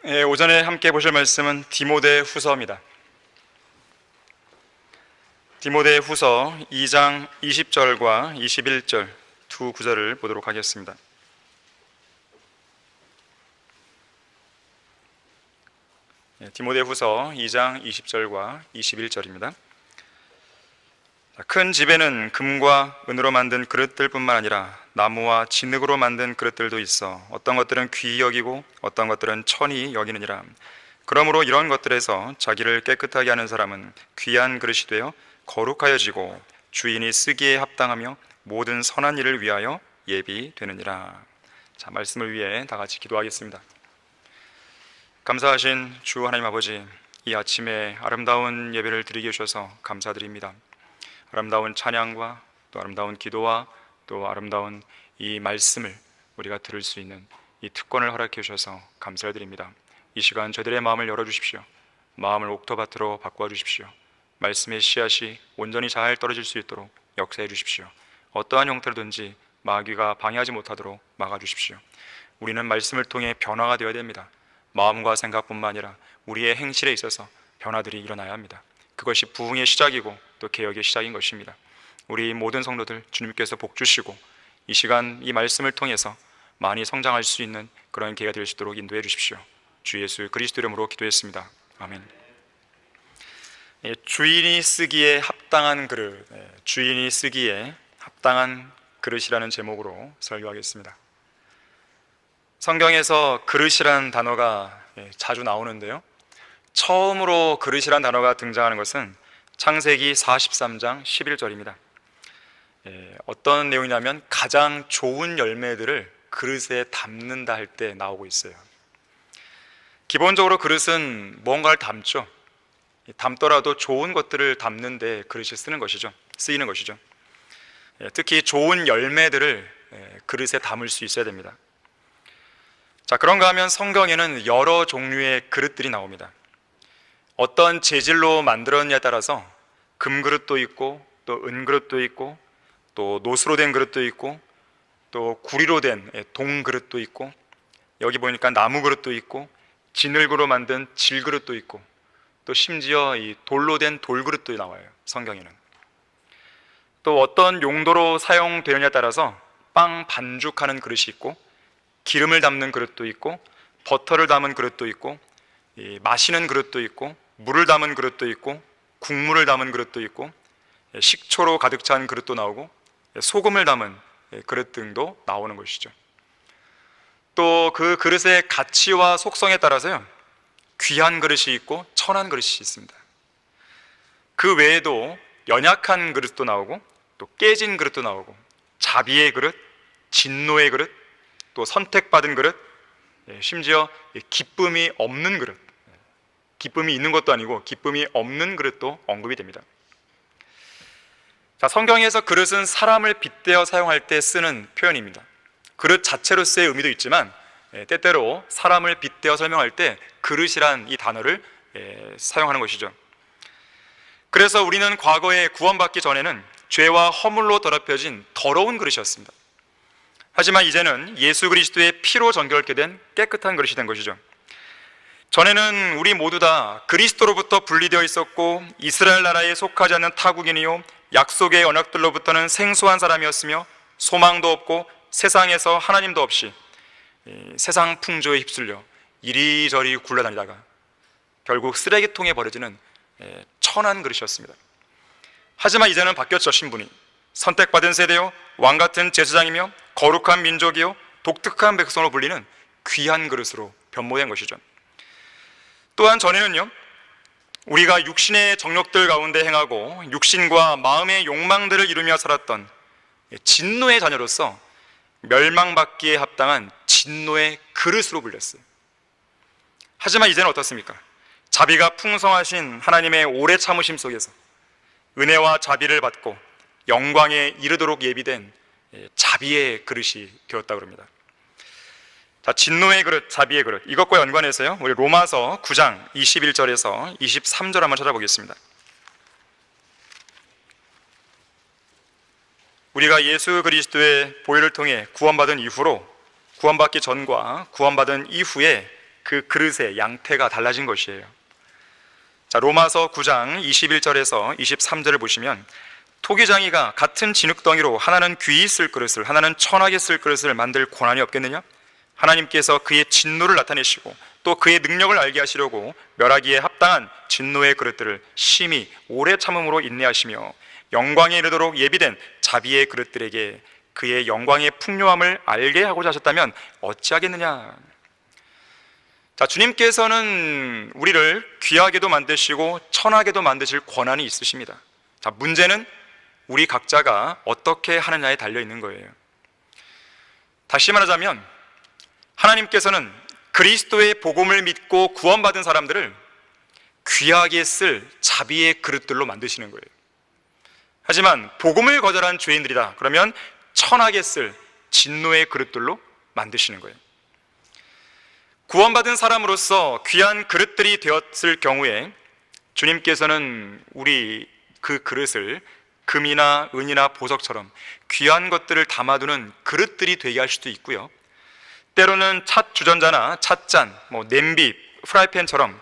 오전에 함께 보실 말씀은 디모데 후서입니다. 디모데 후서 2장 20절과 21절 두 구절을 보도록 하겠습니다. 디모데 후서 2장 20절과 21절입니다. 큰 집에는 금과 은으로 만든 그릇들뿐만 아니라 나무와 진흙으로 만든 그릇들도 있어 어떤 것들은 귀히 여기고 어떤 것들은 천히 여기느니라. 그러므로 이런 것들에서 자기를 깨끗하게 하는 사람은 귀한 그릇이 되어 거룩하여지고 주인이 쓰기에 합당하며 모든 선한 일을 위하여 예비되느니라. 자, 말씀을 위해 다 같이 기도하겠습니다. 감사하신 주 하나님 아버지, 이 아침에 아름다운 예배를 드리게 해주셔서 감사드립니다. 아름다운 찬양과 또 아름다운 기도와 또 아름다운 이 말씀을 우리가 들을 수 있는 이 특권을 허락해 주셔서 감사를 드립니다. 이 시간 저희들의 마음을 열어주십시오. 마음을 옥토밭으로 바꿔 주십시오. 말씀의 씨앗이 온전히 잘 떨어질 수 있도록 역사해 주십시오. 어떠한 형태로든지 마귀가 방해하지 못하도록 막아주십시오. 우리는 말씀을 통해 변화가 되어야 됩니다. 마음과 생각뿐만 아니라 우리의 행실에 있어서 변화들이 일어나야 합니다. 그것이 부흥의 시작이고 또 개혁의 시작인 것입니다. 우리 모든 성도들 주님께서 복 주시고 이 시간 이 말씀을 통해서 많이 성장할 수 있는 그런 기회가 될 수 있도록 인도해 주십시오. 주 예수 그리스도 이름으로 기도했습니다. 아멘. 주인이 쓰기에 합당한 그릇, 주인이 쓰기에 합당한 그릇이라는 제목으로 설교하겠습니다. 성경에서 그릇이라는 단어가 자주 나오는데요, 처음으로 그릇이라는 단어가 등장하는 것은 창세기 43장 11절입니다. 어떤 내용이냐면 가장 좋은 열매들을 그릇에 담는다 할 때 나오고 있어요. 기본적으로 그릇은 뭔가를 담죠. 담더라도 좋은 것들을 담는데 그릇이 쓰이는 것이죠. 특히 좋은 열매들을 그릇에 담을 수 있어야 됩니다. 자, 그런가 하면 성경에는 여러 종류의 그릇들이 나옵니다. 어떤 재질로 만들었냐에 따라서 금그릇도 있고 또 은그릇도 있고 또 노수로 된 그릇도 있고 또 구리로 된 동그릇도 있고, 여기 보니까 나무 그릇도 있고 진흙으로 만든 질그릇도 있고 또 심지어 이 돌로 된 돌그릇도 나와요. 성경에는 또 어떤 용도로 사용되느냐에 따라서 빵 반죽하는 그릇이 있고 기름을 담는 그릇도 있고 버터를 담은 그릇도 있고 마시는 그릇도 있고 물을 담은 그릇도 있고 국물을 담은 그릇도 있고 식초로 가득 찬 그릇도 나오고 소금을 담은 그릇 등도 나오는 것이죠. 또 그 그릇의 가치와 속성에 따라서요, 귀한 그릇이 있고 천한 그릇이 있습니다. 그 외에도 연약한 그릇도 나오고 또 깨진 그릇도 나오고 자비의 그릇, 진노의 그릇, 또 선택받은 그릇, 심지어 기쁨이 없는 그릇, 기쁨이 있는 것도 아니고 기쁨이 없는 그릇도 언급이 됩니다. 자, 성경에서 그릇은 사람을 빗대어 사용할 때 쓰는 표현입니다. 그릇 자체로서의 의미도 있지만 때때로 사람을 빗대어 설명할 때 그릇이란 이 단어를 사용하는 것이죠. 그래서 우리는 과거에 구원받기 전에는 죄와 허물로 더럽혀진 더러운 그릇이었습니다. 하지만 이제는 예수 그리스도의 피로 정결케 된 깨끗한 그릇이 된 것이죠. 전에는 우리 모두 다 그리스도로부터 분리되어 있었고 이스라엘 나라에 속하지 않는 타국인이요 약속의 언약들로부터는 생소한 사람이었으며 소망도 없고 세상에서 하나님도 없이 세상 풍조에 휩쓸려 이리저리 굴러다니다가 결국 쓰레기통에 버려지는 천한 그릇이었습니다. 하지만 이제는 바뀌었죠. 신분이 선택받은 세대요 왕같은 제사장이며 거룩한 민족이요 독특한 백성으로 불리는 귀한 그릇으로 변모된 것이죠. 또한 전에는요, 우리가 육신의 정욕들 가운데 행하고 육신과 마음의 욕망들을 이루며 살았던 진노의 자녀로서 멸망받기에 합당한 진노의 그릇으로 불렸어요. 하지만 이제는 어떻습니까? 자비가 풍성하신 하나님의 오래 참으심 속에서 은혜와 자비를 받고 영광에 이르도록 예비된 자비의 그릇이 되었다고 합니다. 자, 진노의 그릇, 자비의 그릇, 이것과 연관해서요, 우리 로마서 9장 21절에서 23절 한번 찾아보겠습니다. 우리가 예수 그리스도의 보혈을 통해 구원받은 이후로 구원받기 전과 구원받은 이후에 그 그 그릇의 양태가 달라진 것이에요. 자, 로마서 9장 21절에서 23절을 보시면 토기장이가 같은 진흙덩이로 하나는 귀히 쓸 그릇을 하나는 천하게 쓸 그릇을 만들 권한이 없겠느냐? 하나님께서 그의 진노를 나타내시고 또 그의 능력을 알게 하시려고 멸하기에 합당한 진노의 그릇들을 심히 오래 참음으로 인내하시며 영광에 이르도록 예비된 자비의 그릇들에게 그의 영광의 풍요함을 알게 하고자 하셨다면 어찌하겠느냐? 자, 주님께서는 우리를 귀하게도 만드시고 천하게도 만드실 권한이 있으십니다. 자, 문제는 우리 각자가 어떻게 하느냐에 달려 있는 거예요. 다시 말하자면 하나님께서는 그리스도의 복음을 믿고 구원받은 사람들을 귀하게 쓸 자비의 그릇들로 만드시는 거예요. 하지만 복음을 거절한 죄인들이다 그러면 천하게 쓸 진노의 그릇들로 만드시는 거예요. 구원받은 사람으로서 귀한 그릇들이 되었을 경우에 주님께서는 우리 그 그릇을 금이나 은이나 보석처럼 귀한 것들을 담아두는 그릇들이 되게 할 수도 있고요, 때로는 찻 주전자나 찻잔, 냄비, 프라이팬처럼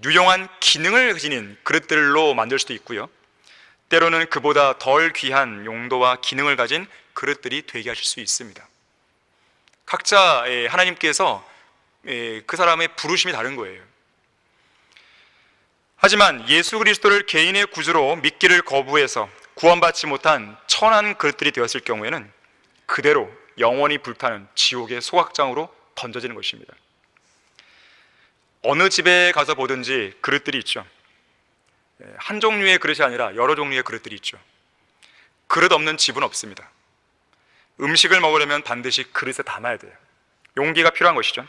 유용한 기능을 지닌 그릇들로 만들 수도 있고요, 때로는 그보다 덜 귀한 용도와 기능을 가진 그릇들이 되게 하실 수 있습니다. 각자 하나님께서 그 사람의 부르심이 다른 거예요. 하지만 예수 그리스도를 개인의 구주로 믿기를 거부해서 구원받지 못한 천한 그릇들이 되었을 경우에는 그대로 영원히 불타는 지옥의 소각장으로 던져지는 것입니다. 어느 집에 가서 보든지 그릇들이 있죠. 한 종류의 그릇이 아니라 여러 종류의 그릇들이 있죠. 그릇 없는 집은 없습니다. 음식을 먹으려면 반드시 그릇에 담아야 돼요. 용기가 필요한 것이죠.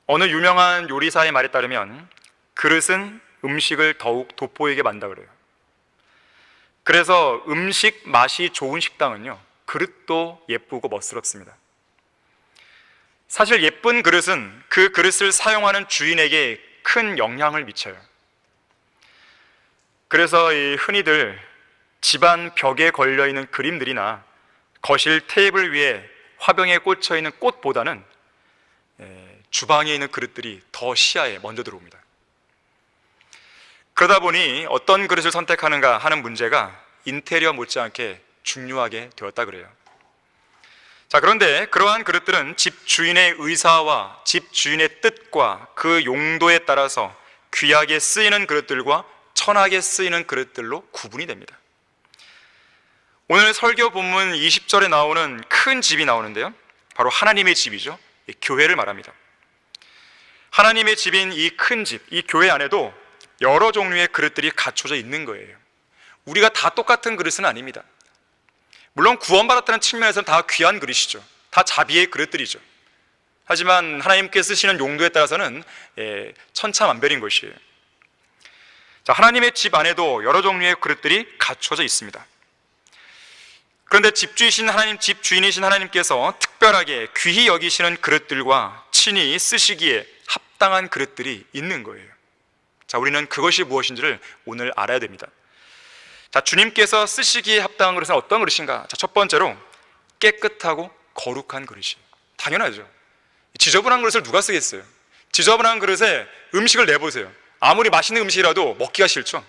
어느 유명한 요리사의 말에 따르면 그릇은 음식을 더욱 돋보이게 만든다 그래요. 그래서 음식 맛이 좋은 식당은요, 그릇도 예쁘고 멋스럽습니다. 사실 예쁜 그릇은 그 그릇을 사용하는 주인에게 큰 영향을 미쳐요. 그래서 흔히들 집안 벽에 걸려있는 그림들이나 거실 테이블 위에 화병에 꽂혀있는 꽃보다는 주방에 있는 그릇들이 더 시야에 먼저 들어옵니다. 그러다 보니 어떤 그릇을 선택하는가 하는 문제가 인테리어 못지않게 중요하게 되었다 그래요. 자, 그런데 그러한 그릇들은 집 주인의 의사와 집 주인의 뜻과 그 용도에 따라서 귀하게 쓰이는 그릇들과 천하게 쓰이는 그릇들로 구분이 됩니다. 오늘 설교 본문 20절에 나오는 큰 집이 나오는데요, 바로 하나님의 집이죠. 교회를 말합니다. 하나님의 집인 이 큰 집, 이 교회 안에도 여러 종류의 그릇들이 갖춰져 있는 거예요. 우리가 다 똑같은 그릇은 아닙니다. 물론 구원받았다는 측면에서는 다 귀한 그릇이죠. 다 자비의 그릇들이죠. 하지만 하나님께서 쓰시는 용도에 따라서는 천차만별인 것이에요. 자, 하나님의 집 안에도 여러 종류의 그릇들이 갖춰져 있습니다. 그런데 집 주인이신 하나님께서 특별하게 귀히 여기시는 그릇들과 친히 쓰시기에 합당한 그릇들이 있는 거예요. 자, 우리는 그것이 무엇인지를 오늘 알아야 됩니다. 자, 주님께서 쓰시기에 합당한 그릇은 어떤 그릇인가? 자, 첫 번째로 깨끗하고 거룩한 그릇이에요. 당연하죠. 지저분한 그릇을 누가 쓰겠어요? 지저분한 그릇에 음식을 내보세요. 아무리 맛있는 음식이라도 먹기가 싫죠.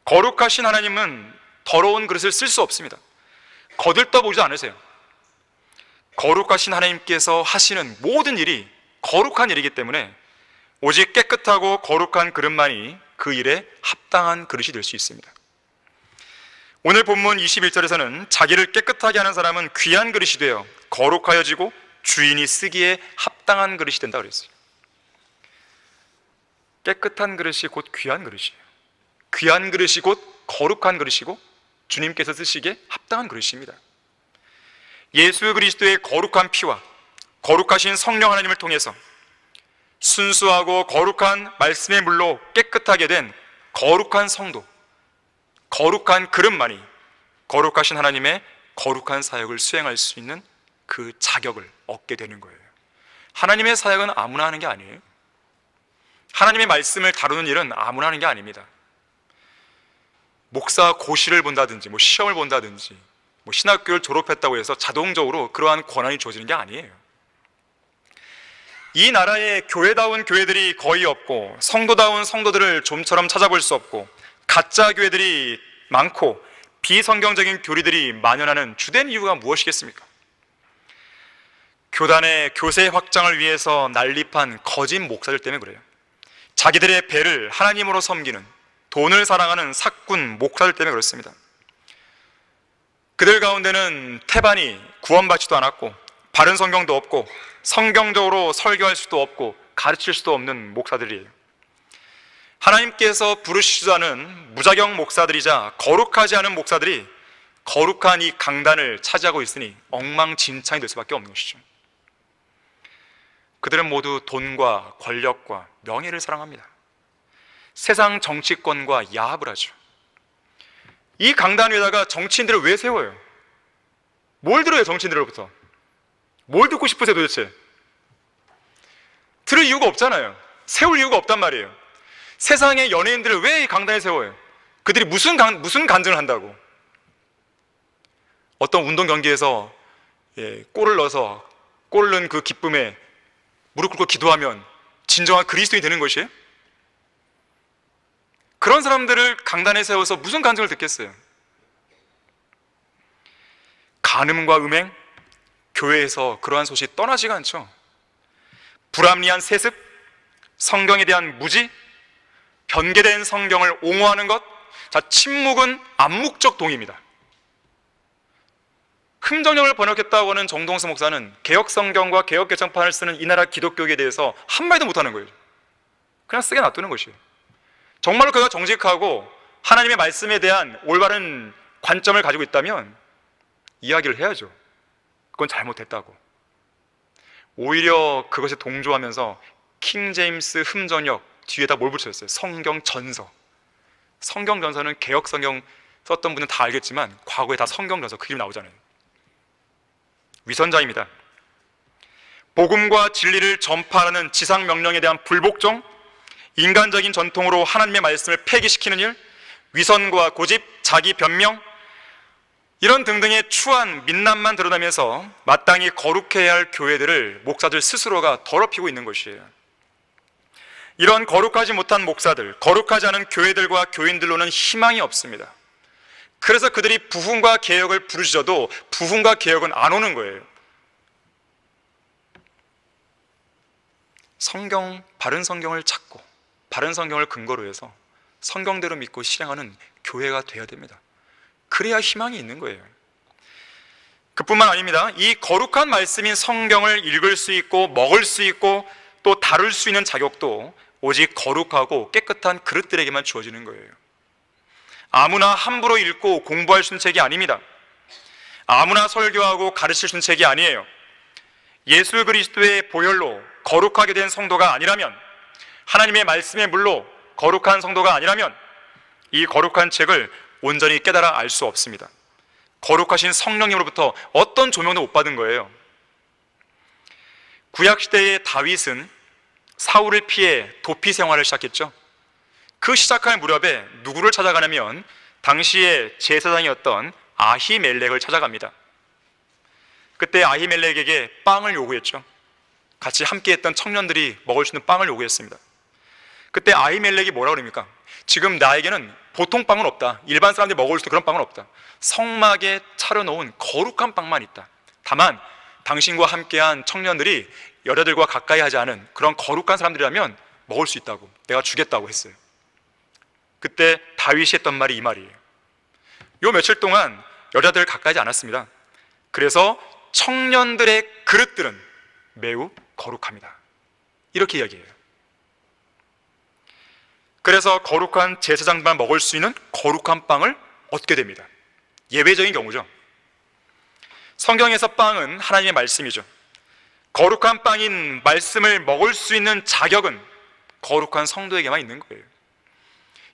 거룩하신 하나님은 더러운 그릇을 쓸 수 없습니다. 거들떠보지 않으세요. 거룩하신 하나님께서 하시는 모든 일이 거룩한 일이기 때문에 오직 깨끗하고 거룩한 그릇만이 그 일에 합당한 그릇이 될 수 있습니다. 오늘 본문 21절에서는 자기를 깨끗하게 하는 사람은 귀한 그릇이 되어 거룩하여지고 주인이 쓰기에 합당한 그릇이 된다 그랬어요. 깨끗한 그릇이 곧 귀한 그릇이에요. 귀한 그릇이 곧 거룩한 그릇이고 주님께서 쓰시기에 합당한 그릇입니다. 예수 그리스도의 거룩한 피와 거룩하신 성령 하나님을 통해서 순수하고 거룩한 말씀의 물로 깨끗하게 된 거룩한 성도, 거룩한 그릇만이 거룩하신 하나님의 거룩한 사역을 수행할 수 있는 그 자격을 얻게 되는 거예요. 하나님의 사역은 아무나 하는 게 아니에요. 하나님의 말씀을 다루는 일은 아무나 하는 게 아닙니다. 목사 고시를 본다든지 시험을 본다든지 신학교를 졸업했다고 해서 자동적으로 그러한 권한이 주어지는 게 아니에요. 이 나라에 교회다운 교회들이 거의 없고 성도다운 성도들을 좀처럼 찾아볼 수 없고 가짜 교회들이 많고 비성경적인 교리들이 만연하는 주된 이유가 무엇이겠습니까? 교단의 교세 확장을 위해서 난립한 거짓 목사들 때문에 그래요. 자기들의 배를 하나님으로 섬기는, 돈을 사랑하는 사꾼 목사들 때문에 그렇습니다. 그들 가운데는 태반이 구원받지도 않았고 바른 성경도 없고 성경적으로 설교할 수도 없고 가르칠 수도 없는 목사들이에요. 하나님께서 부르시지도 않은 무자격 목사들이자 거룩하지 않은 목사들이 거룩한 이 강단을 차지하고 있으니 엉망진창이 될 수밖에 없는 것이죠. 그들은 모두 돈과 권력과 명예를 사랑합니다. 세상 정치권과 야합을 하죠. 이 강단 위에다가 정치인들을 왜 세워요? 뭘 들어요, 정치인들로부터? 뭘 듣고 싶으세요, 도대체? 들을 이유가 없잖아요. 세울 이유가 없단 말이에요. 세상의 연예인들을 왜 이 강단에 세워요? 그들이 무슨 간증을 한다고? 어떤 운동 경기에서 골을 넣어서 골을 넣은 그 기쁨에 무릎 꿇고 기도하면 진정한 그리스도인이 되는 것이에요? 그런 사람들을 강단에 세워서 무슨 간증을 듣겠어요? 간음과 음행, 교회에서 그러한 소식이 떠나지가 않죠. 불합리한 세습, 성경에 대한 무지, 변개된 성경을 옹호하는 것. 자, 침묵은 암묵적 동의입니다. 흥정령을 번역했다고 하는 정동수 목사는 개혁 성경과 개혁 개정판을 쓰는 이 나라 기독교에 대해서 한마디도 못하는 거예요. 그냥 쓰게 놔두는 것이에요. 정말로 그가 정직하고 하나님의 말씀에 대한 올바른 관점을 가지고 있다면 이야기를 해야죠. 그건 잘못했다고. 오히려 그것에 동조하면서 킹제임스 흠전역 뒤에다 뭘 붙였어요? 성경 전서. 성경 전서는 개혁 성경 썼던 분은 다 알겠지만 과거에 다 성경 전서 그 이름 나오잖아요. 위선자입니다. 복음과 진리를 전파하는 지상 명령에 대한 불복종, 인간적인 전통으로 하나님의 말씀을 폐기시키는 일, 위선과 고집, 자기 변명, 이런 등등의 추한 민낯만 드러나면서 마땅히 거룩해야 할 교회들을 목사들 스스로가 더럽히고 있는 것이에요. 이런 거룩하지 못한 목사들, 거룩하지 않은 교회들과 교인들로는 희망이 없습니다. 그래서 그들이 부흥과 개혁을 부르짖어도 부흥과 개혁은 안 오는 거예요. 바른 성경을 찾고 바른 성경을 근거로 해서 성경대로 믿고 실행하는 교회가 되어야 됩니다. 그래야 희망이 있는 거예요. 그뿐만 아닙니다. 이 거룩한 말씀인 성경을 읽을 수 있고 먹을 수 있고 또 다룰 수 있는 자격도 오직 거룩하고 깨끗한 그릇들에게만 주어지는 거예요. 아무나 함부로 읽고 공부할 수 있는 책이 아닙니다. 아무나 설교하고 가르칠 수 있는 책이 아니에요. 예수 그리스도의 보혈로 거룩하게 된 성도가 아니라면, 하나님의 말씀의 물로 거룩한 성도가 아니라면 이 거룩한 책을 온전히 깨달아 알 수 없습니다. 거룩하신 성령님으로부터 어떤 조명도 못 받은 거예요. 구약시대의 다윗은 사울을 피해 도피 생활을 시작했죠. 그 시작할 무렵에 누구를 찾아가냐면 당시의 제사장이었던 아히멜렉을 찾아갑니다. 그때 아히멜렉에게 빵을 요구했죠. 같이 함께했던 청년들이 먹을 수 있는 빵을 요구했습니다. 그때 아히멜렉이 뭐라고 그럽니까? 지금 나에게는 보통 빵은 없다. 일반 사람들이 먹을 수 있는 그런 빵은 없다. 성막에 차려놓은 거룩한 빵만 있다. 다만 당신과 함께한 청년들이 여자들과 가까이 하지 않은 그런 거룩한 사람들이라면 먹을 수 있다고, 내가 주겠다고 했어요. 그때 다윗이 했던 말이 이 말이에요. 요 며칠 동안 여자들 가까이 하지 않았습니다. 그래서 청년들의 그릇들은 매우 거룩합니다. 이렇게 이야기해요. 그래서 거룩한 제사장만 먹을 수 있는 거룩한 빵을 얻게 됩니다. 예외적인 경우죠. 성경에서 빵은 하나님의 말씀이죠. 거룩한 빵인 말씀을 먹을 수 있는 자격은 거룩한 성도에게만 있는 거예요.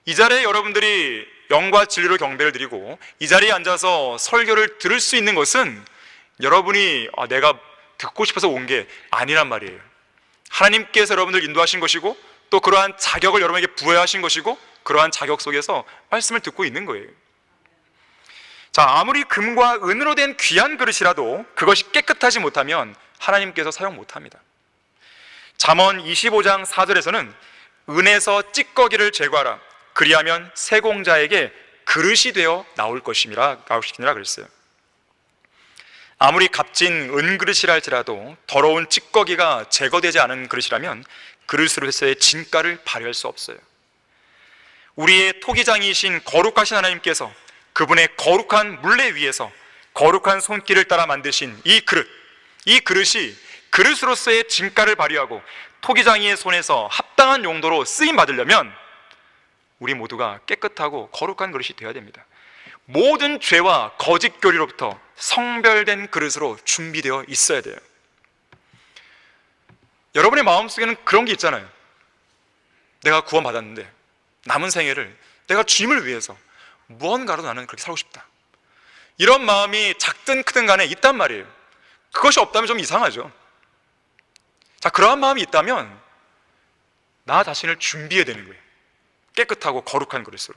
이 자리에 여러분들이 영과 진리로 경배를 드리고 이 자리에 앉아서 설교를 들을 수 있는 것은 여러분이 내가 듣고 싶어서 온 게 아니란 말이에요. 하나님께서 여러분들 인도하신 것이고 또 그러한 자격을 여러분에게 부여하신 것이고 그러한 자격 속에서 말씀을 듣고 있는 거예요. 자, 아무리 금과 은으로 된 귀한 그릇이라도 그것이 깨끗하지 못하면 하나님께서 사용 못합니다. 잠언 25장 4절에서는 은에서 찌꺼기를 제거하라, 그리하면 세공자에게 그릇이 되어 나올 것임이라 그랬어요. 아무리 값진 은그릇이라 할지라도 더러운 찌꺼기가 제거되지 않은 그릇이라면 그릇으로서의 진가를 발휘할 수 없어요. 우리의 토기장이신 거룩하신 하나님께서 그분의 거룩한 물레 위에서 거룩한 손길을 따라 만드신 이 그릇이 그릇으로서의 진가를 발휘하고 토기장이의 손에서 합당한 용도로 쓰임 받으려면 우리 모두가 깨끗하고 거룩한 그릇이 되어야 됩니다. 모든 죄와 거짓 교리로부터 성별된 그릇으로 준비되어 있어야 돼요. 여러분의 마음속에는 그런 게 있잖아요. 내가 구원받았는데 남은 생애를 내가 주님을 위해서 무언가로 나는 그렇게 살고 싶다, 이런 마음이 작든 크든 간에 있단 말이에요. 그것이 없다면 좀 이상하죠. 자, 그러한 마음이 있다면 나 자신을 준비해야 되는 거예요. 깨끗하고 거룩한 그릇으로.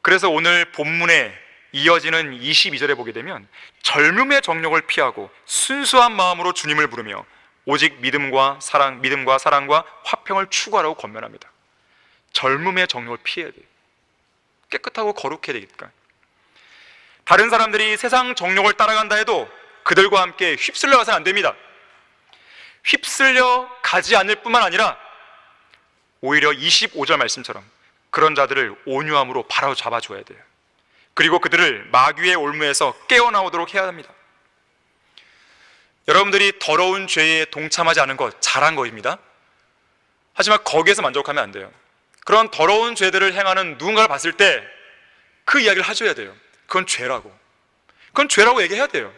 그래서 오늘 본문에 이어지는 22절에 보게 되면 젊음의 정욕을 피하고 순수한 마음으로 주님을 부르며 오직 믿음과 사랑과 화평을 추구하라고 권면합니다. 젊음의 정욕을 피해야 돼요. 깨끗하고 거룩해야 되니까. 다른 사람들이 세상 정욕을 따라간다 해도 그들과 함께 휩쓸려 가서는 안 됩니다. 휩쓸려 가지 않을 뿐만 아니라 오히려 25절 말씀처럼 그런 자들을 온유함으로 바로잡아 줘야 돼요. 그리고 그들을 마귀의 올무에서 깨어나오도록 해야 합니다. 여러분들이 더러운 죄에 동참하지 않은 것 잘한 것입니다. 하지만 거기에서 만족하면 안 돼요. 그런 더러운 죄들을 행하는 누군가를 봤을 때 그 이야기를 해줘야 돼요. 그건 죄라고. 그건 죄라고 얘기해야 돼요.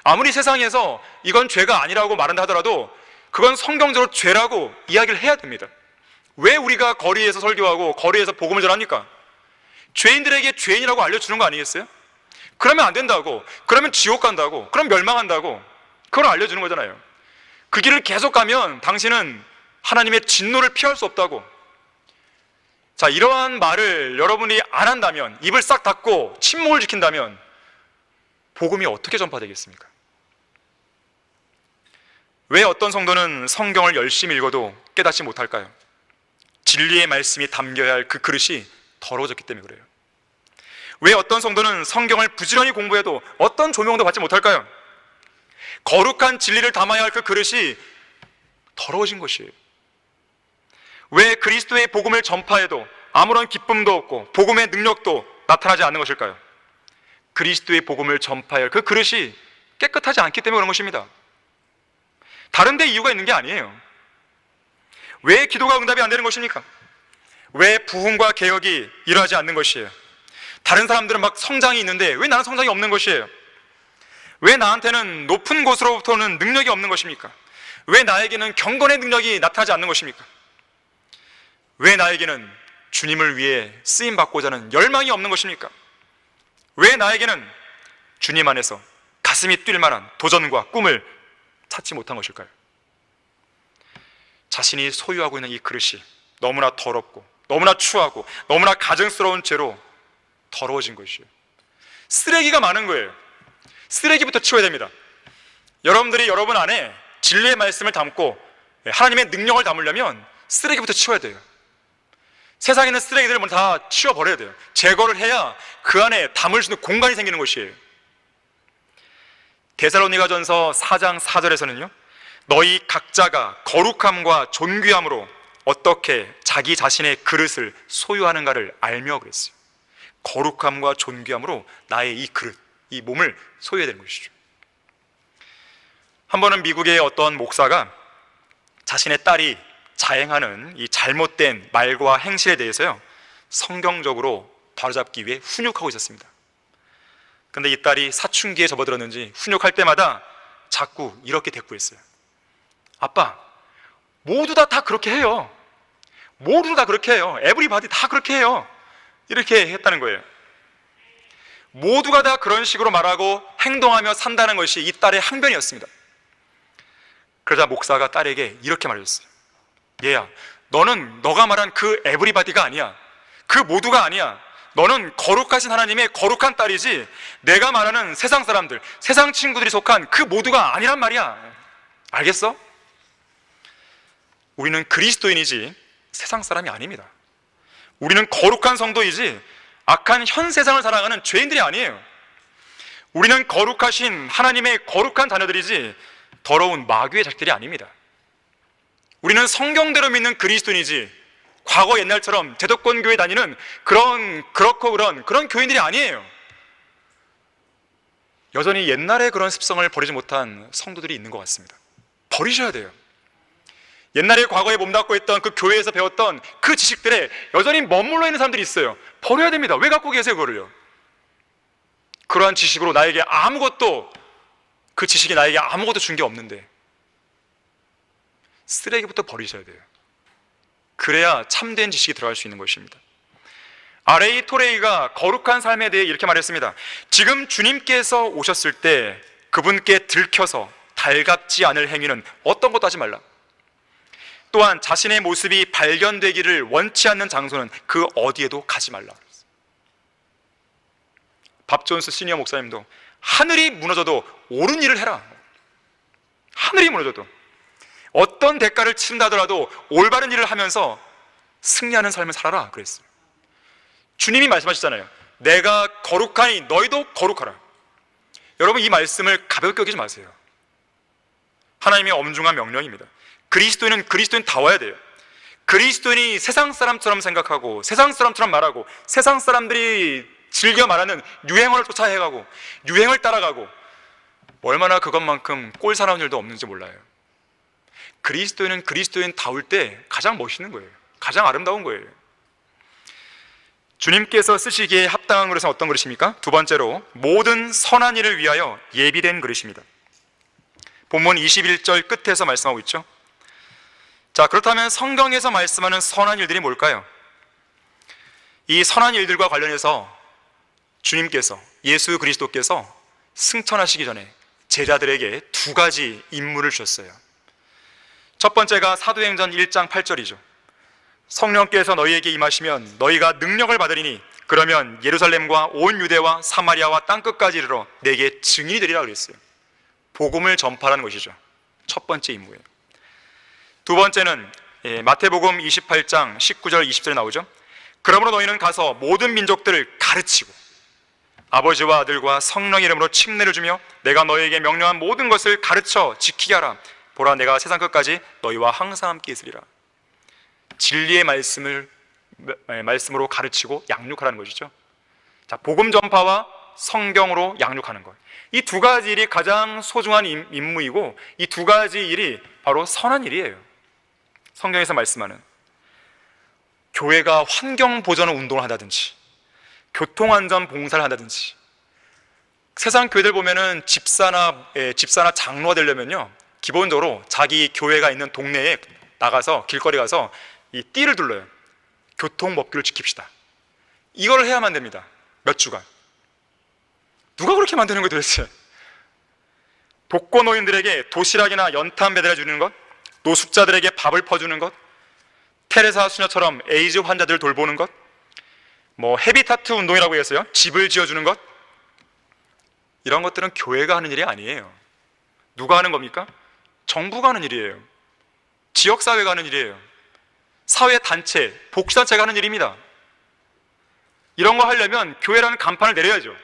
아무리 세상에서 이건 죄가 아니라고 말한다 하더라도 그건 성경적으로 죄라고 이야기를 해야 됩니다. 왜 우리가 거리에서 설교하고 거리에서 복음을 전합니까? 죄인들에게 죄인이라고 알려주는 거 아니겠어요? 그러면 안 된다고, 그러면 지옥 간다고, 그럼 멸망한다고, 그걸 알려주는 거잖아요. 그 길을 계속 가면 당신은 하나님의 진노를 피할 수 없다고. 자, 이러한 말을 여러분이 안 한다면, 입을 싹 닫고 침묵을 지킨다면 복음이 어떻게 전파되겠습니까? 왜 어떤 성도는 성경을 열심히 읽어도 깨닫지 못할까요? 진리의 말씀이 담겨야 할 그 그릇이 더러워졌기 때문에 그래요. 왜 어떤 성도는 성경을 부지런히 공부해도 어떤 조명도 받지 못할까요? 거룩한 진리를 담아야 할 그 그릇이 더러워진 것이에요. 왜 그리스도의 복음을 전파해도 아무런 기쁨도 없고 복음의 능력도 나타나지 않는 것일까요? 그리스도의 복음을 전파해야 할 그 그릇이 깨끗하지 않기 때문에 그런 것입니다. 다른 데 이유가 있는 게 아니에요. 왜 기도가 응답이 안 되는 것입니까? 왜 부흥과 개혁이 일어나지 않는 것이에요? 다른 사람들은 막 성장이 있는데 왜 나는 성장이 없는 것이에요? 왜 나한테는 높은 곳으로부터는 능력이 없는 것입니까? 왜 나에게는 경건의 능력이 나타나지 않는 것입니까? 왜 나에게는 주님을 위해 쓰임받고자 하는 열망이 없는 것입니까? 왜 나에게는 주님 안에서 가슴이 뛸 만한 도전과 꿈을 찾지 못한 것일까요? 자신이 소유하고 있는 이 그릇이 너무나 더럽고 너무나 추하고 너무나 가증스러운 죄로 더러워진 것이에요. 쓰레기가 많은 거예요. 쓰레기부터 치워야 됩니다. 여러분들이 여러분 안에 진리의 말씀을 담고 하나님의 능력을 담으려면 쓰레기부터 치워야 돼요. 세상에 있는 쓰레기들을 다 치워버려야 돼요. 제거를 해야 그 안에 담을 수 있는 공간이 생기는 것이에요. 데살로니가전서 4장 4절에서는요, 너희 각자가 거룩함과 존귀함으로 어떻게 자기 자신의 그릇을 소유하는가를 알며 그랬어요. 거룩함과 존귀함으로 나의 이 그릇, 이 몸을 소유해야 되는 것이죠. 한 번은 미국의 어떤 목사가 자신의 딸이 자행하는 이 잘못된 말과 행실에 대해서요, 성경적으로 바로잡기 위해 훈육하고 있었습니다. 근데 이 딸이 사춘기에 접어들었는지 훈육할 때마다 자꾸 이렇게 대꾸했어요. 아빠, 모두 다 그렇게 해요. 모두 다 그렇게 해요. 에브리바디 다 그렇게 해요. 이렇게 했다는 거예요. 모두가 다 그런 식으로 말하고 행동하며 산다는 것이 이 딸의 항변이었습니다. 그러자 목사가 딸에게 이렇게 말해줬어요. 얘야, 너는 너가 말한 그 에브리바디가 아니야. 그 모두가 아니야. 너는 거룩하신 하나님의 거룩한 딸이지 내가 말하는 세상 사람들, 세상 친구들이 속한 그 모두가 아니란 말이야. 알겠어? 우리는 그리스도인이지 세상 사람이 아닙니다. 우리는 거룩한 성도이지 악한 현 세상을 살아가는 죄인들이 아니에요. 우리는 거룩하신 하나님의 거룩한 자녀들이지 더러운 마귀의 자식들이 아닙니다. 우리는 성경대로 믿는 그리스도인이지 과거 옛날처럼 제도권 교회 다니는 그런 교인들이 아니에요. 여전히 옛날에 그런 습성을 버리지 못한 성도들이 있는 것 같습니다. 버리셔야 돼요. 옛날에 과거에 몸담고 있던 그 교회에서 배웠던 그 지식들에 여전히 머물러 있는 사람들이 있어요. 버려야 됩니다. 왜 갖고 계세요 그거를요? 그러한 지식으로 그 지식이 나에게 아무것도 준 게 없는데 쓰레기부터 버리셔야 돼요. 그래야 참된 지식이 들어갈 수 있는 것입니다. R.A. 토레이가 거룩한 삶에 대해 이렇게 말했습니다. 지금 주님께서 오셨을 때 그분께 들켜서 달갑지 않을 행위는 어떤 것도 하지 말라. 또한 자신의 모습이 발견되기를 원치 않는 장소는 그 어디에도 가지 말라. 밥 존스 시니어 목사님도 하늘이 무너져도 옳은 일을 해라. 하늘이 무너져도 어떤 대가를 치른다 하더라도 올바른 일을 하면서 승리하는 삶을 살아라 그랬어요. 주님이 말씀하셨잖아요. 내가 거룩하니 너희도 거룩하라. 여러분 이 말씀을 가볍게 여기지 마세요. 하나님의 엄중한 명령입니다. 그리스도인은 그리스도인다워야 돼요. 그리스도인이 세상 사람처럼 생각하고 세상 사람처럼 말하고 세상 사람들이 즐겨 말하는 유행어를 쫓아해가고 유행을 따라가고 얼마나 그것만큼 꼴사나운 일도 없는지 몰라요. 그리스도인은 그리스도인다울 때 가장 멋있는 거예요. 가장 아름다운 거예요. 주님께서 쓰시기에 합당한 그릇은 어떤 그릇입니까? 두 번째로 모든 선한 일을 위하여 예비된 그릇입니다. 본문 21절 끝에서 말씀하고 있죠. 자, 그렇다면 성경에서 말씀하는 선한 일들이 뭘까요? 이 선한 일들과 관련해서 주님께서, 예수 그리스도께서 승천하시기 전에 제자들에게 두 가지 임무를 주셨어요. 첫 번째가 사도행전 1장 8절이죠. 성령께서 너희에게 임하시면 너희가 능력을 받으리니 그러면 예루살렘과 온 유대와 사마리아와 땅끝까지 이르러 내게 증인이 되리라 그랬어요. 복음을 전파하는 것이죠. 첫 번째 임무예요. 두 번째는 마태복음 28장 19절 20절에 나오죠. 그러므로 너희는 가서 모든 민족들을 가르치고 아버지와 아들과 성령 이름으로 칙례를 주며 내가 너희에게 명령한 모든 것을 가르쳐 지키게 하라. 보라 내가 세상 끝까지 너희와 항상 함께 있으리라. 진리의 말씀으로 가르치고 양육하라는 것이죠. 자, 복음 전파와 성경으로 양육하는 것. 이 두 가지 일이 가장 소중한 임무이고 이 두 가지 일이 바로 선한 일이에요. 성경에서 말씀하는 교회가 환경 보전 운동을 한다든지 교통안전 봉사를 한다든지 세상 교회들 보면은 집사나 장로가 되려면요 기본적으로 자기 교회가 있는 동네에 나가서 길거리 가서 이 띠를 둘러요. 교통법규를 지킵시다. 이걸 해야만 됩니다. 몇 주간. 누가 그렇게 만드는 거예요 도대체? 독거노인들에게 도시락이나 연탄 배달해 주는 것, 노숙자들에게 밥을 퍼주는 것, 테레사 수녀처럼 에이즈 환자들을 돌보는 것, 헤비타트 운동이라고 해서요 집을 지어주는 것, 이런 것들은 교회가 하는 일이 아니에요. 누가 하는 겁니까? 정부가 하는 일이에요. 지역사회가 하는 일이에요. 사회단체, 복지단체가 하는 일입니다. 이런 거 하려면 교회라는 간판을 내려야죠.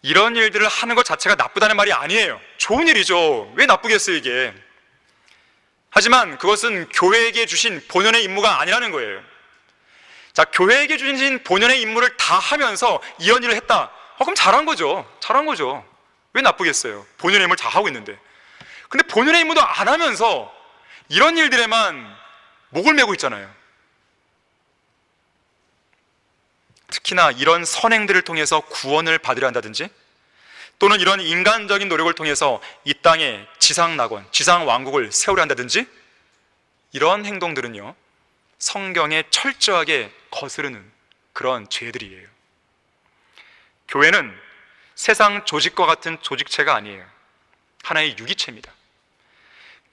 이런 일들을 하는 것 자체가 나쁘다는 말이 아니에요. 좋은 일이죠. 왜 나쁘겠어요 이게. 하지만 그것은 교회에게 주신 본연의 임무가 아니라는 거예요. 자, 교회에게 주신 본연의 임무를 다 하면서 이런 일을 했다. 그럼 잘한 거죠. 잘한 거죠. 왜 나쁘겠어요? 본연의 임무를 다 하고 있는데. 근데 본연의 임무도 안 하면서 이런 일들에만 목을 메고 있잖아요. 특히나 이런 선행들을 통해서 구원을 받으려 한다든지 또는 이런 인간적인 노력을 통해서 이 땅에 지상낙원, 지상왕국을 세우려 한다든지 이런 행동들은요 성경에 철저하게 거스르는 그런 죄들이에요. 교회는 세상 조직과 같은 조직체가 아니에요. 하나의 유기체입니다.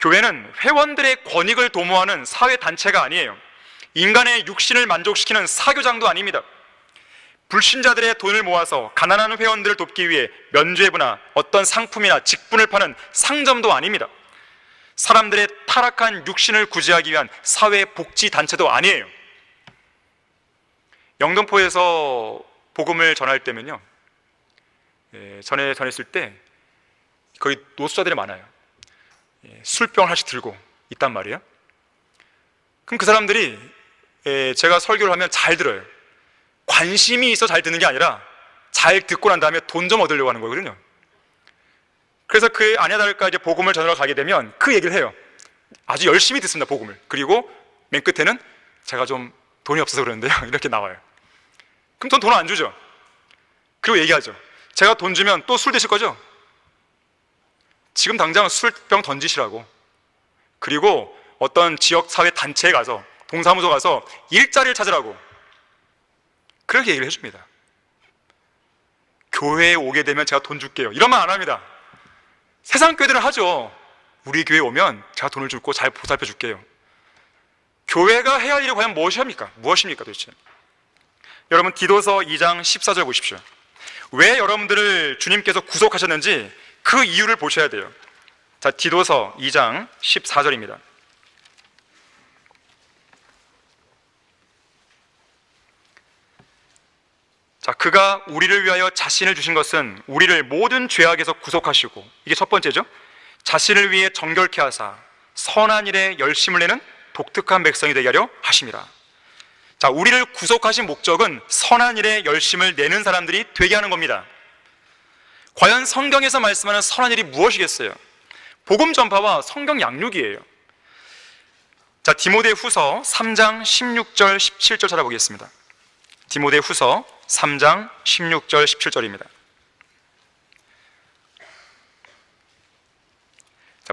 교회는 회원들의 권익을 도모하는 사회단체가 아니에요. 인간의 육신을 만족시키는 사교장도 아닙니다. 불신자들의 돈을 모아서 가난한 회원들을 돕기 위해 면죄부나 어떤 상품이나 직분을 파는 상점도 아닙니다. 사람들의 타락한 육신을 구제하기 위한 사회복지단체도 아니에요. 영등포에서 복음을 전할 때면요, 전했을 때 거기 노숙자들이 많아요. 술병 하나씩 들고 있단 말이에요. 그럼 그 사람들이 제가 설교를 하면 잘 들어요. 관심이 있어 잘 듣는 게 아니라 잘 듣고 난 다음에 돈 좀 얻으려고 하는 거거든요. 그래서 그 아니나 다를까 이제 복음을 전하러 가게 되면 그 얘기를 해요. 아주 열심히 듣습니다, 복음을. 그리고 맨 끝에는 제가 좀 돈이 없어서 그러는데요, 이렇게 나와요. 그럼 돈 안 주죠. 그리고 얘기하죠. 제가 돈 주면 또 술 드실 거죠? 지금 당장 술병 던지시라고. 그리고 어떤 지역사회 단체에 가서, 동사무소 가서 일자리를 찾으라고. 그렇게 얘기를 해줍니다. 교회에 오게 되면 제가 돈 줄게요, 이런 말 안 합니다. 세상 교회들은 하죠. 우리 교회에 오면 제가 돈을 주고 잘 보살펴 줄게요. 교회가 해야 할 일이 과연 무엇입니까? 도대체? 여러분, 디도서 2장 14절 보십시오. 왜 여러분들을 주님께서 구속하셨는지 그 이유를 보셔야 돼요. 자, 디도서 2장 14절입니다. 자, 그가 우리를 위하여 자신을 주신 것은 우리를 모든 죄악에서 구속하시고, 이게 첫 번째죠. 자신을 위해 정결케 하사 선한 일에 열심을 내는 독특한 백성이 되게 하려 하심이라. 자, 우리를 구속하신 목적은 선한 일에 열심을 내는 사람들이 되게 하는 겁니다. 과연 성경에서 말씀하는 선한 일이 무엇이겠어요? 복음 전파와 성경 양육이에요. 자, 디모데후서 3장 16절 17절 찾아보겠습니다. 디모데후서 3장 16절 17절입니다.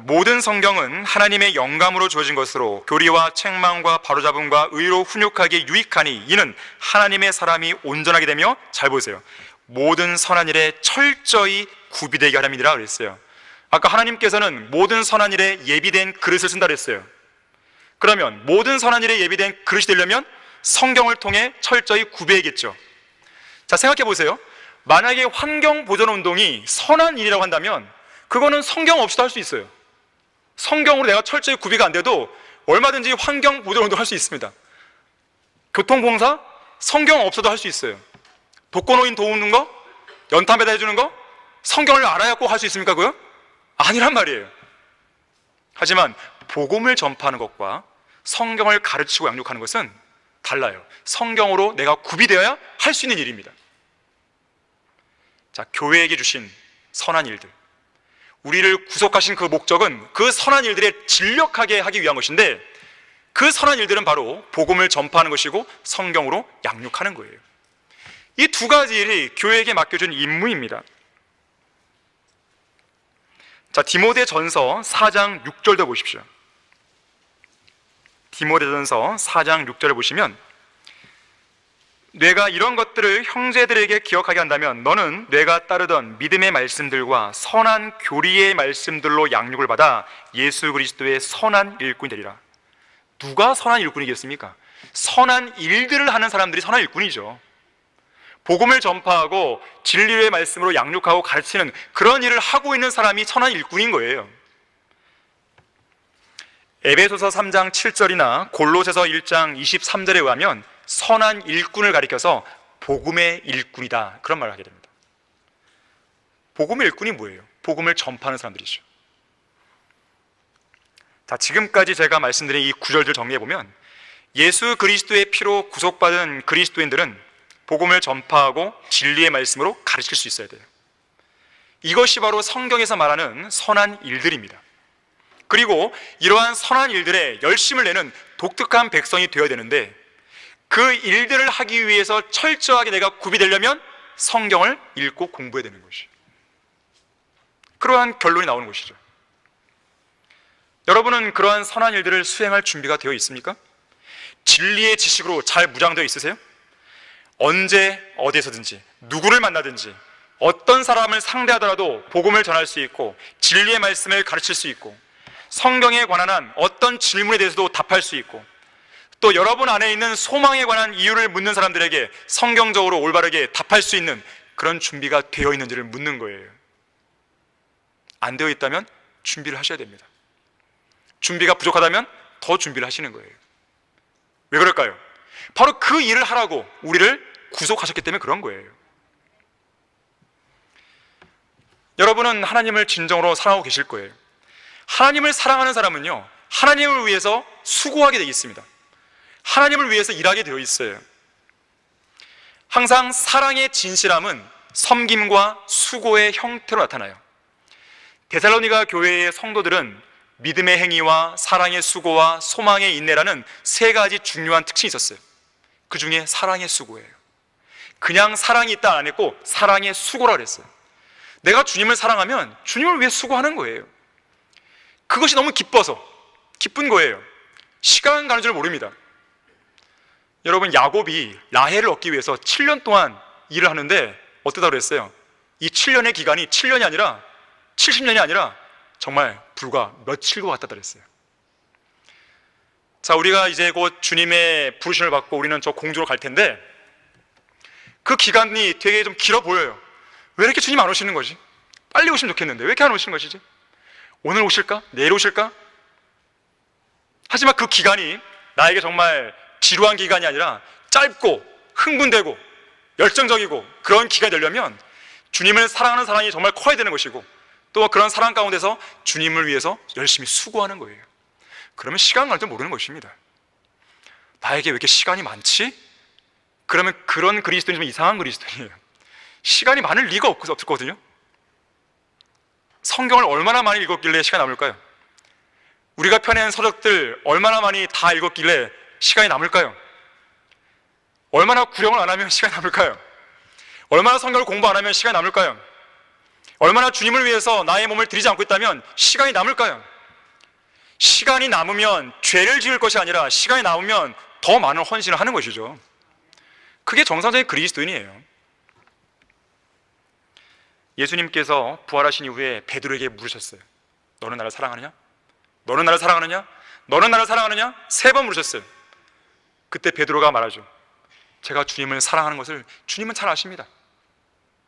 모든 성경은 하나님의 영감으로 주어진 것으로 교리와 책망과 바로잡음과 의로 훈육하기에 유익하니 이는 하나님의 사람이 온전하게 되며, 잘 보세요, 모든 선한 일에 철저히 구비되게 하렵니다 그랬어요. 아까 하나님께서는 모든 선한 일에 예비된 그릇을 쓴다 그랬어요. 그러면 모든 선한 일에 예비된 그릇이 되려면 성경을 통해 철저히 구비해야겠죠. 자, 생각해 보세요. 만약에 환경보존운동이 선한 일이라고 한다면 그거는 성경 없이도 할 수 있어요. 성경으로 내가 철저히 구비가 안 돼도 얼마든지 환경보존운동 할 수 있습니다. 교통봉사, 성경 없어도 할 수 있어요. 독거노인 도우는 거, 연탄 배달해주는 거, 성경을 알아야 꼭 할 수 있습니까 그거? 아니란 말이에요. 하지만 복음을 전파하는 것과 성경을 가르치고 양육하는 것은 달라요. 성경으로 내가 구비되어야 할 수 있는 일입니다. 자, 교회에게 주신 선한 일들, 우리를 구속하신 그 목적은 그 선한 일들에 진력하게 하기 위한 것인데, 그 선한 일들은 바로 복음을 전파하는 것이고 성경으로 양육하는 거예요. 이 두 가지 일이 교회에게 맡겨준 임무입니다. 자, 디모데전서 4장 6절도 보십시오. 디모데전서 4장 6절을 보시면, 뇌가 이런 것들을 형제들에게 기억하게 한다면 너는 뇌가 따르던 믿음의 말씀들과 선한 교리의 말씀들로 양육을 받아 예수 그리스도의 선한 일꾼이 되리라. 누가 선한 일꾼이겠습니까? 선한 일들을 하는 사람들이 선한 일꾼이죠. 복음을 전파하고 진리의 말씀으로 양육하고 가르치는 그런 일을 하고 있는 사람이 선한 일꾼인 거예요. 에베소서 3장 7절이나 골로새서 1장 23절에 의하면 선한 일꾼을 가리켜서 복음의 일꾼이다, 그런 말을 하게 됩니다. 복음의 일꾼이 뭐예요? 복음을 전파하는 사람들이죠. 자, 지금까지 제가 말씀드린 이 구절들 정리해보면 예수 그리스도의 피로 구속받은 그리스도인들은 복음을 전파하고 진리의 말씀으로 가르칠 수 있어야 돼요. 이것이 바로 성경에서 말하는 선한 일들입니다. 그리고 이러한 선한 일들에 열심을 내는 독특한 백성이 되어야 되는데, 그 일들을 하기 위해서 철저하게 내가 구비되려면 성경을 읽고 공부해야 되는 것이에요. 그러한 결론이 나오는 것이죠. 여러분은 그러한 선한 일들을 수행할 준비가 되어 있습니까? 진리의 지식으로 잘 무장되어 있으세요? 언제 어디에서든지 누구를 만나든지 어떤 사람을 상대하더라도 복음을 전할 수 있고 진리의 말씀을 가르칠 수 있고 성경에 관한 한 어떤 질문에 대해서도 답할 수 있고, 또 여러분 안에 있는 소망에 관한 이유를 묻는 사람들에게 성경적으로 올바르게 답할 수 있는 그런 준비가 되어 있는지를 묻는 거예요. 안 되어 있다면 준비를 하셔야 됩니다. 준비가 부족하다면 더 준비를 하시는 거예요. 왜 그럴까요? 바로 그 일을 하라고 우리를 구속하셨기 때문에 그런 거예요. 여러분은 하나님을 진정으로 사랑하고 계실 거예요. 하나님을 사랑하는 사람은요, 하나님을 위해서 수고하게 되어 있습니다. 하나님을 위해서 일하게 되어 있어요. 항상 사랑의 진실함은 섬김과 수고의 형태로 나타나요. 데살로니가 교회의 성도들은 믿음의 행위와 사랑의 수고와 소망의 인내라는 세 가지 중요한 특징이 있었어요. 그 중에 사랑의 수고예요. 그냥 사랑이 있다 안 했고 사랑의 수고라 그랬어요. 내가 주님을 사랑하면 주님을 위해 수고하는 거예요. 그것이 너무 기쁜 거예요. 시간 가는 줄 모릅니다. 여러분, 야곱이 라헬을 얻기 위해서 7년 동안 일을 하는데 어떠다 그랬어요? 이 7년의 기간이 7년이 아니라 70년이 아니라 정말 불과 며칠과 같다 그랬어요. 자, 우리가 이제 곧 주님의 부르심을 받고 우리는 저 공주로 갈 텐데 그 기간이 되게 좀 길어 보여요. 왜 이렇게 주님 안 오시는 거지? 빨리 오시면 좋겠는데 왜 이렇게 안 오시는 것이지? 오늘 오실까? 내일 오실까? 하지만 그 기간이 나에게 정말 지루한 기간이 아니라 짧고 흥분되고 열정적이고 그런 기간이 되려면 주님을 사랑하는 사랑이 정말 커야 되는 것이고 또 그런 사랑 가운데서 주님을 위해서 열심히 수고하는 거예요. 그러면 시간 갈 줄 모르는 것입니다. 나에게 왜 이렇게 시간이 많지? 그러면 그런 그리스도인이 좀 이상한 그리스도인이에요. 시간이 많을 리가 없거든요. 성경을 얼마나 많이 읽었길래 시간이 남을까요? 우리가 펴낸 서적들 얼마나 많이 다 읽었길래 시간이 남을까요? 얼마나 구령을 안 하면 시간이 남을까요? 얼마나 성경을 공부 안 하면 시간이 남을까요? 얼마나 주님을 위해서 나의 몸을 드리지 않고 있다면 시간이 남을까요? 시간이 남으면 죄를 지을 것이 아니라 시간이 남으면 더 많은 헌신을 하는 것이죠. 그게 정상적인 그리스도인이에요. 예수님께서 부활하신 이후에 베드로에게 물으셨어요. 너는 나를 사랑하느냐? 너는 나를 사랑하느냐? 너는 나를 사랑하느냐? 3번 물으셨어요. 그때 베드로가 말하죠. 제가 주님을 사랑하는 것을 주님은 잘 아십니다.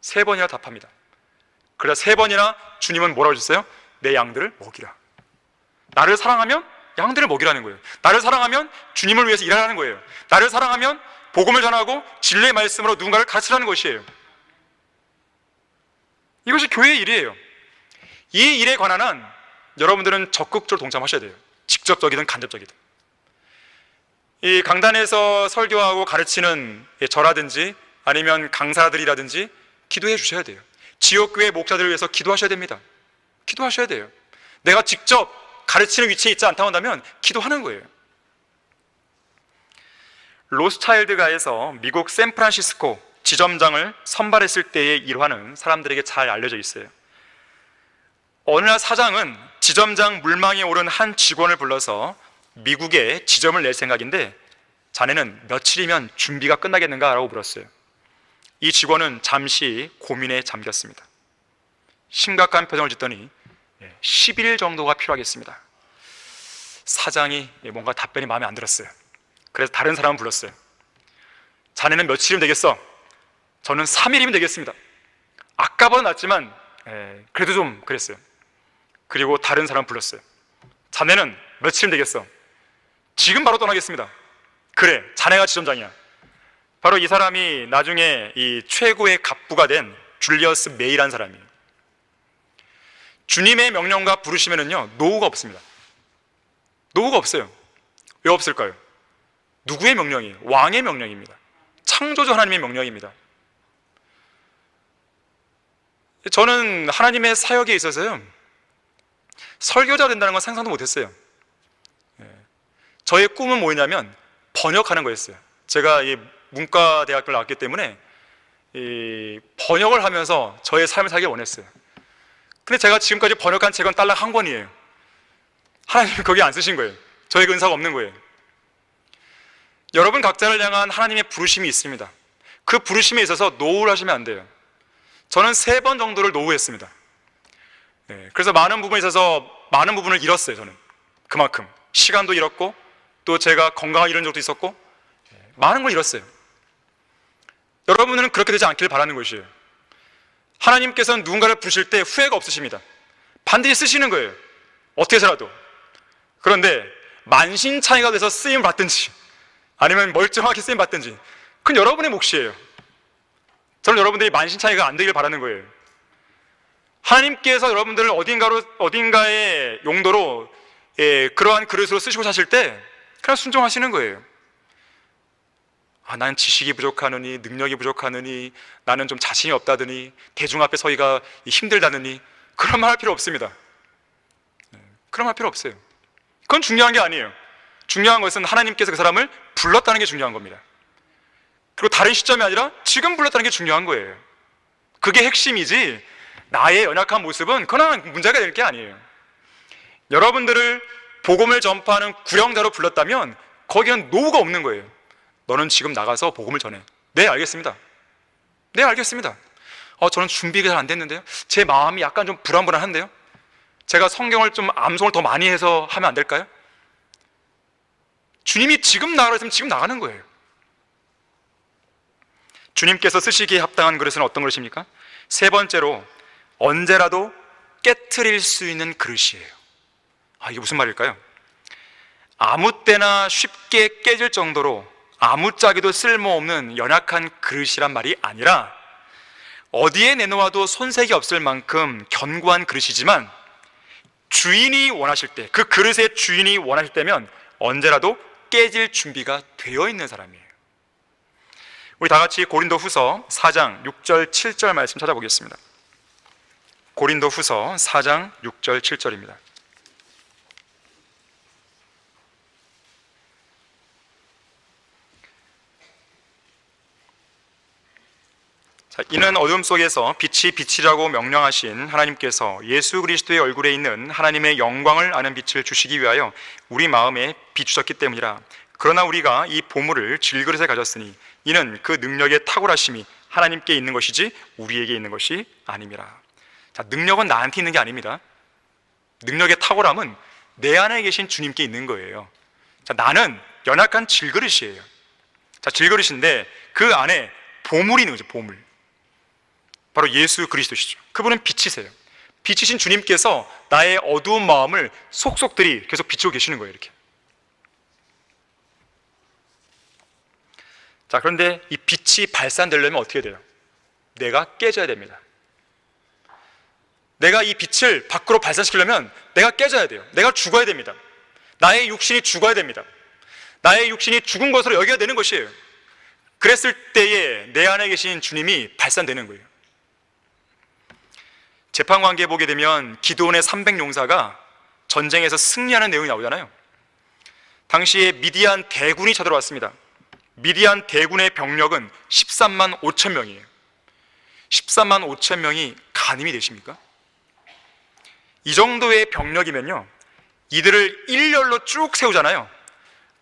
3번이나 답합니다. 그래서 3번이나 주님은 뭐라고 하셨어요? 내 양들을 먹이라. 나를 사랑하면 양들을 먹이라는 거예요. 나를 사랑하면 주님을 위해서 일하라는 거예요. 나를 사랑하면 복음을 전하고 진리의 말씀으로 누군가를 가르치라는 것이에요. 이것이 교회의 일이에요. 이 일에 관한 한 여러분들은 적극적으로 동참하셔야 돼요. 직접적이든 간접적이든. 이 강단에서 설교하고 가르치는 저라든지 아니면 강사들이라든지 기도해 주셔야 돼요. 지역교회 목사들을 위해서 기도하셔야 됩니다. 기도하셔야 돼요. 내가 직접 가르치는 위치에 있지 않다고 한다면 기도하는 거예요. 로스차일드가에서 미국 샌프란시스코 지점장을 선발했을 때의 일화는 사람들에게 잘 알려져 있어요. 어느 날 사장은 지점장 물망에 오른 한 직원을 불러서 미국에 지점을 낼 생각인데 자네는 며칠이면 준비가 끝나겠는가? 라고 물었어요. 이 직원은 잠시 고민에 잠겼습니다. 심각한 표정을 짓더니 10일 정도가 필요하겠습니다. 사장이 뭔가 답변이 마음에 안 들었어요. 그래서 다른 사람을 불렀어요. 자네는 며칠이면 되겠어? 저는 3일이면 되겠습니다. 아까보다 낫지만 그래도 좀 그랬어요. 그리고 다른 사람 불렀어요. 자네는 며칠이면 되겠어? 지금 바로 떠나겠습니다. 그래, 자네가 지점장이야. 바로 이 사람이 나중에 이 최고의 갑부가 된 줄리어스 메이라는 사람이에요. 주님의 명령과 부르시면은요 노후가 없습니다. 노후가 없어요. 왜 없을까요? 누구의 명령이에요? 왕의 명령입니다. 창조주 하나님의 명령입니다. 저는 하나님의 사역에 있어서요 설교자가 된다는 건 상상도 못했어요. 저의 꿈은 뭐였냐면 번역하는 거였어요. 제가 이 문과대학교를 나왔기 때문에 이 번역을 하면서 저의 삶을 살기 원했어요. 근데 제가 지금까지 번역한 책은 딸랑 한 권이에요. 하나님이 거기 안 쓰신 거예요. 저에게 은사가 없는 거예요. 여러분 각자를 향한 하나님의 부르심이 있습니다. 그 부르심에 있어서 노후를 하시면 안 돼요. 저는 3번 정도를 노후했습니다. 그래서 많은 부분에 있어서 많은 부분을 잃었어요. 저는 그만큼 시간도 잃었고 또 제가 건강을 잃은 적도 있었고 많은 걸 잃었어요. 여러분은 그렇게 되지 않기를 바라는 것이에요. 하나님께서는 누군가를 부르실 때 후회가 없으십니다. 반드시 쓰시는 거예요. 어떻게 해서라도. 그런데 만신창이가 돼서 쓰임 받든지 아니면 멀쩡하게 쓰임 받든지 그건 여러분의 몫이에요. 저는 여러분들이 만신창이가 안 되길 바라는 거예요. 하나님께서 여러분들을 어딘가의 용도로 그러한 그릇으로 쓰시고 사실 때 그냥 순종하시는 거예요. 나는 지식이 부족하느니, 능력이 부족하느니, 나는 좀 자신이 없다더니, 대중 앞에 서기가 힘들다느니, 그런 말 할 필요 없습니다. 그런 말 할 필요 없어요. 그건 중요한 게 아니에요. 중요한 것은 하나님께서 그 사람을 불렀다는 게 중요한 겁니다. 그리고 다른 시점이 아니라 지금 불렀다는 게 중요한 거예요. 그게 핵심이지 나의 연약한 모습은 그건 문제가 될 게 아니에요. 여러분들을 복음을 전파하는 구령자로 불렀다면 거기는 노후가 없는 거예요. 너는 지금 나가서 복음을 전해. 네, 알겠습니다. 네, 알겠습니다. 저는 준비가 잘 안 됐는데요. 제 마음이 약간 좀 불안불안한데요. 제가 성경을 좀 암송을 더 많이 해서 하면 안 될까요? 주님이 지금 나가라 했으면 지금 나가는 거예요. 주님께서 쓰시기에 합당한 그릇은 어떤 그릇입니까? 세 번째로 언제라도 깨트릴 수 있는 그릇이에요. 이게 무슨 말일까요? 아무 때나 쉽게 깨질 정도로 아무짝에도 쓸모없는 연약한 그릇이란 말이 아니라 어디에 내놓아도 손색이 없을 만큼 견고한 그릇이지만 주인이 원하실 때, 그 그릇의 주인이 원하실 때면 언제라도 깨질 준비가 되어 있는 사람이에요. 우리 다 같이 고린도후서 4장 6절 7절 말씀 찾아보겠습니다. 고린도후서 4장 6절 7절입니다. 이는 어둠 속에서 빛이 빛이라고 명령하신 하나님께서 예수 그리스도의 얼굴에 있는 하나님의 영광을 아는 빛을 주시기 위하여 우리 마음에 비추셨기 때문이라. 그러나 우리가 이 보물을 질그릇에 가졌으니 이는 그 능력의 탁월하심이 하나님께 있는 것이지 우리에게 있는 것이 아님이라. 능력은 나한테 있는 게 아닙니다. 능력의 탁월함은 내 안에 계신 주님께 있는 거예요. 나는 연약한 질그릇이에요. 질그릇인데 그 안에 보물이 있는 거죠. 보물. 바로 예수 그리스도시죠. 그분은 빛이세요. 빛이신 주님께서 나의 어두운 마음을 속속들이 계속 비추고 계시는 거예요. 이렇게. 그런데 이 빛이 발산되려면 어떻게 돼요? 내가 깨져야 됩니다. 내가 이 빛을 밖으로 발산시키려면 내가 깨져야 돼요. 내가 죽어야 됩니다. 나의 육신이 죽어야 됩니다. 나의 육신이 죽은 것으로 여겨야 되는 것이에요. 그랬을 때에 내 안에 계신 주님이 발산되는 거예요. 재판관계에 보게 되면 기드온의 300용사가 전쟁에서 승리하는 내용이 나오잖아요. 당시에 미디안 대군이 쳐들어왔습니다. 미디안 대군의 병력은 13만 5천 명이에요. 13만 5천 명이 가늠이 되십니까? 이 정도의 병력이면요, 이들을 일렬로 쭉 세우잖아요.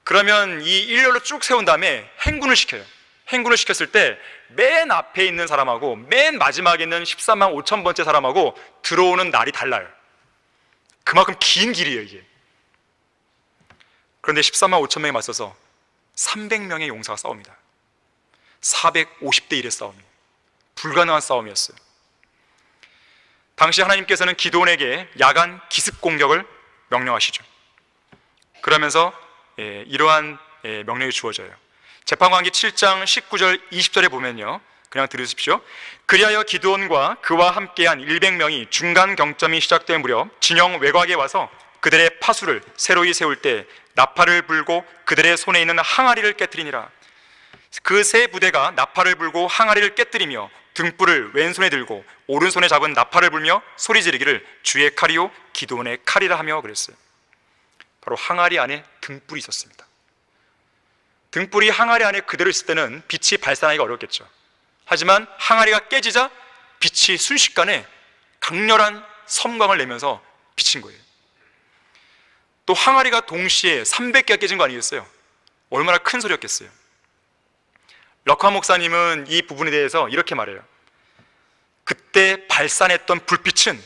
그러면 이 일렬로 쭉 세운 다음에 행군을 시켜요. 행군을 시켰을 때 맨 앞에 있는 사람하고 맨 마지막에 있는 13만 5천 번째 사람하고 들어오는 날이 달라요. 그만큼 긴 길이에요, 이게. 그런데 14만 5천 명에 맞서서 300명의 용사가 싸웁니다. 450대 1의 싸움이에요. 불가능한 싸움이었어요. 당시 하나님께서는 기드온에게 야간 기습 공격을 명령하시죠. 그러면서 이러한 명령이 주어져요. 재판관기 7장 19절 20절에 보면요, 그냥 들으십시오. 그리하여 기드온과 그와 함께한 100명이 중간 경점이 시작될 무렵 진영 외곽에 와서 그들의 파수를 새로이 세울 때 나팔을 불고 그들의 손에 있는 항아리를 깨뜨리니라. 그 세 부대가 나팔을 불고 항아리를 깨뜨리며 등불을 왼손에 들고 오른손에 잡은 나팔을 불며 소리 지르기를 주의 칼이요 기드온의 칼이라 하며 그랬어요. 바로 항아리 안에 등불이 있었습니다. 등불이 항아리 안에 그대로 있을 때는 빛이 발산하기가 어렵겠죠. 하지만 항아리가 깨지자 빛이 순식간에 강렬한 섬광을 내면서 비친 거예요. 또 항아리가 동시에 300개가 깨진 거 아니겠어요? 얼마나 큰 소리였겠어요. 럭하 목사님은 이 부분에 대해서 이렇게 말해요. 그때 발산했던 불빛은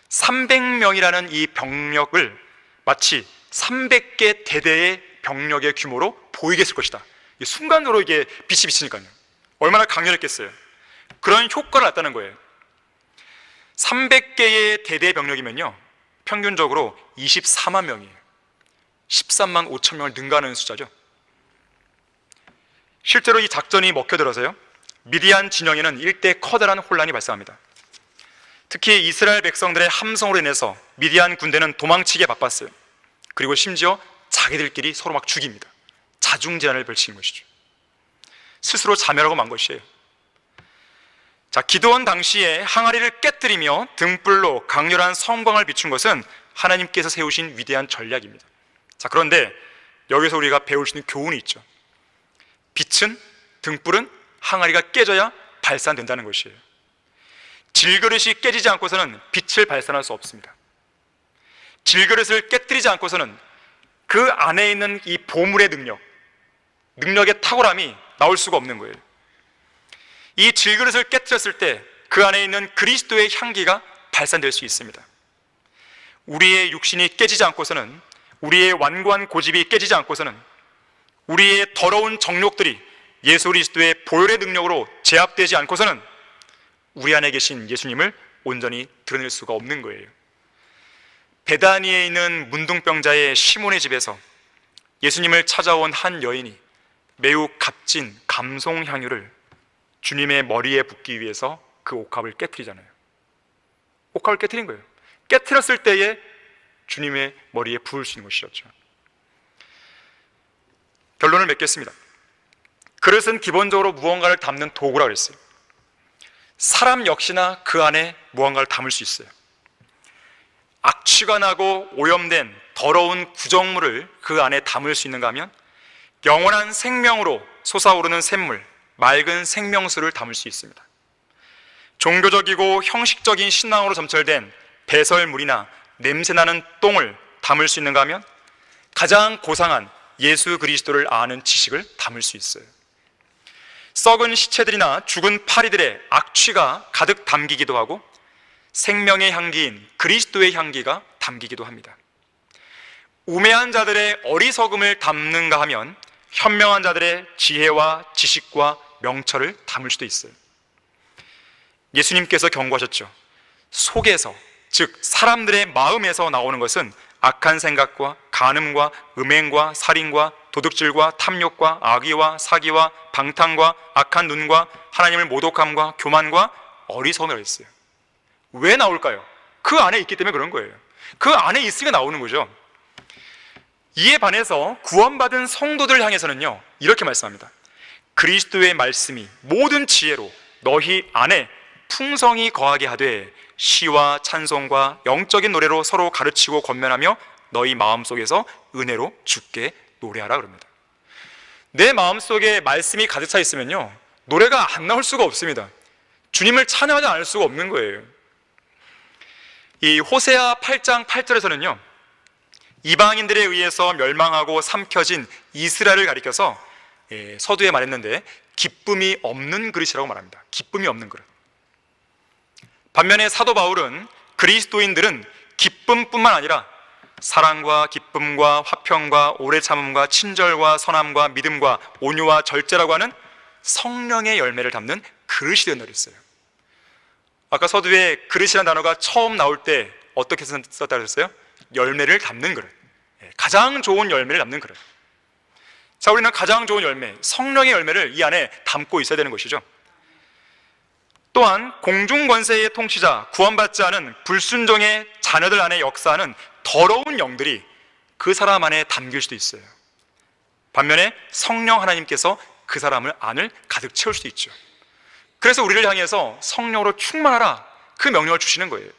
300명이라는 이 병력을 마치 300개 대대의 병력의 규모로 보이게 했을 것이다. 순간적으로 이게 빛이 비치니까요. 얼마나 강렬했겠어요. 그런 효과를 났다는 거예요. 300개의 대대 병력이면요, 평균적으로 24만 명이에요. 13만 5천 명을 능가하는 숫자죠. 실제로 이 작전이 먹혀들어서요, 미디안 진영에는 일대 커다란 혼란이 발생합니다. 특히 이스라엘 백성들의 함성으로 인해서 미디안 군대는 도망치기에 바빴어요. 그리고 심지어 자기들끼리 서로 막 죽입니다. 자중질환을 벌이는 것이죠. 스스로 자멸하고 만 것이에요. 자, 기드온 당시에 항아리를 깨뜨리며 등불로 강렬한 성광을 비춘 것은 하나님께서 세우신 위대한 전략입니다. 자, 그런데 여기서 우리가 배울 수 있는 교훈이 있죠. 빛은, 등불은 항아리가 깨져야 발산된다는 것이에요. 질그릇이 깨지지 않고서는 빛을 발산할 수 없습니다. 질그릇을 깨뜨리지 않고서는 그 안에 있는 이 보물의 능력의 탁월함이 나올 수가 없는 거예요. 이 질그릇을 깨뜨렸을 때 그 안에 있는 그리스도의 향기가 발산될 수 있습니다. 우리의 육신이 깨지지 않고서는, 우리의 완고한 고집이 깨지지 않고서는, 우리의 더러운 정욕들이 예수 그리스도의 보혈의 능력으로 제압되지 않고서는 우리 안에 계신 예수님을 온전히 드러낼 수가 없는 거예요. 베다니에 있는 문둥병자의 시몬의 집에서 예수님을 찾아온 한 여인이 매우 값진 감송 향유를 주님의 머리에 붓기 위해서 그 옥합을 깨트리잖아요. 옥합을 깨트린 거예요. 깨트렸을 때에 주님의 머리에 부을 수 있는 것이었죠. 결론을 맺겠습니다. 그릇은 기본적으로 무언가를 담는 도구라고 그랬어요. 사람 역시나 그 안에 무언가를 담을 수 있어요. 악취가 나고 오염된 더러운 구정물을 그 안에 담을 수 있는가 하면 영원한 생명으로 솟아오르는 샘물, 맑은 생명수를 담을 수 있습니다. 종교적이고 형식적인 신앙으로 점철된 배설물이나 냄새나는 똥을 담을 수 있는가 하면 가장 고상한 예수 그리스도를 아는 지식을 담을 수 있어요. 썩은 시체들이나 죽은 파리들의 악취가 가득 담기기도 하고 생명의 향기인 그리스도의 향기가 담기기도 합니다. 우매한 자들의 어리석음을 담는가 하면 현명한 자들의 지혜와 지식과 명철을 담을 수도 있어요. 예수님께서 경고하셨죠. 속에서, 즉 사람들의 마음에서 나오는 것은 악한 생각과 간음과 음행과 살인과 도둑질과 탐욕과 악의와 사기와 방탕과 악한 눈과 하나님을 모독함과 교만과 어리석음이라고 했어요. 왜 나올까요? 그 안에 있기 때문에 그런 거예요. 그 안에 있으니까 나오는 거죠. 이에 반해서 구원받은 성도들 향해서는요, 이렇게 말씀합니다. 그리스도의 말씀이 모든 지혜로 너희 안에 풍성히 거하게 하되 시와 찬송과 영적인 노래로 서로 가르치고 권면하며 너희 마음속에서 은혜로 주께 노래하라 그럽니다. 내 마음속에 말씀이 가득 차 있으면요, 노래가 안 나올 수가 없습니다. 주님을 찬양하지 않을 수가 없는 거예요. 이 호세아 8장 8절에서는요, 이방인들에 의해서 멸망하고 삼켜진 이스라엘을 가리켜서 서두에 말했는데 기쁨이 없는 그릇이라고 말합니다. 기쁨이 없는 그릇. 반면에 사도 바울은 그리스도인들은 기쁨뿐만 아니라 사랑과 기쁨과 화평과 오래 참음과 친절과 선함과 믿음과 온유와 절제라고 하는 성령의 열매를 담는 그릇이 된다고 했어요. 아까 서두에 그릇이라는 단어가 처음 나올 때 어떻게 썼다고 했어요? 열매를 담는 그릇, 가장 좋은 열매를 담는 그릇. 자, 우리는 가장 좋은 열매, 성령의 열매를 이 안에 담고 있어야 되는 것이죠. 또한 공중권세의 통치자, 구원받지 않은 불순종의 자녀들 안에 역사하는 더러운 영들이 그 사람 안에 담길 수도 있어요. 반면에 성령 하나님께서 그 사람을 안을 가득 채울 수도 있죠. 그래서 우리를 향해서 성령으로 충만하라, 그 명령을 주시는 거예요.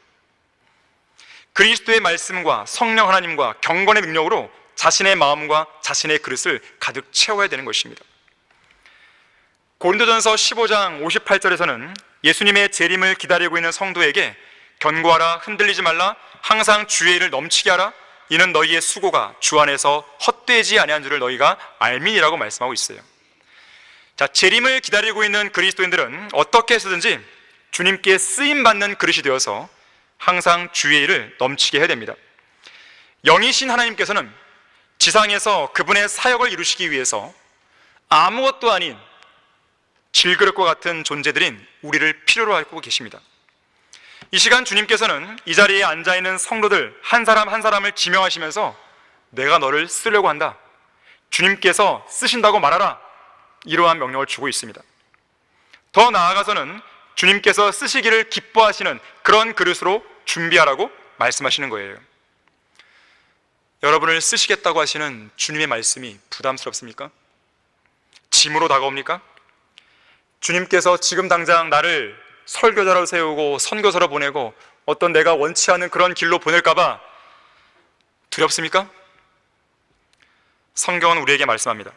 그리스도의 말씀과 성령 하나님과 경건의 능력으로 자신의 마음과 자신의 그릇을 가득 채워야 되는 것입니다. 고린도전서 15장 58절에서는 예수님의 재림을 기다리고 있는 성도에게 견고하라, 흔들리지 말라, 항상 주의 일을 넘치게 하라, 이는 너희의 수고가 주 안에서 헛되지 아니한 줄을 너희가 알미니라고 말씀하고 있어요. 자, 재림을 기다리고 있는 그리스도인들은 어떻게 해서든지 주님께 쓰임받는 그릇이 되어서 항상 주의 일을 넘치게 해야 됩니다. 영이신 하나님께서는 지상에서 그분의 사역을 이루시기 위해서 아무것도 아닌 질그릇과 같은 존재들인 우리를 필요로 하고 계십니다. 이 시간 주님께서는 이 자리에 앉아있는 성도들 한 사람 한 사람을 지명하시면서 내가 너를 쓰려고 한다. 주님께서 쓰신다고 말하라. 이러한 명령을 주고 있습니다. 더 나아가서는 주님께서 쓰시기를 기뻐하시는 그런 그릇으로 준비하라고 말씀하시는 거예요. 여러분을 쓰시겠다고 하시는 주님의 말씀이 부담스럽습니까? 짐으로 다가옵니까? 주님께서 지금 당장 나를 설교자로 세우고 선교사로 보내고 어떤 내가 원치 않은 그런 길로 보낼까봐 두렵습니까? 성경은 우리에게 말씀합니다.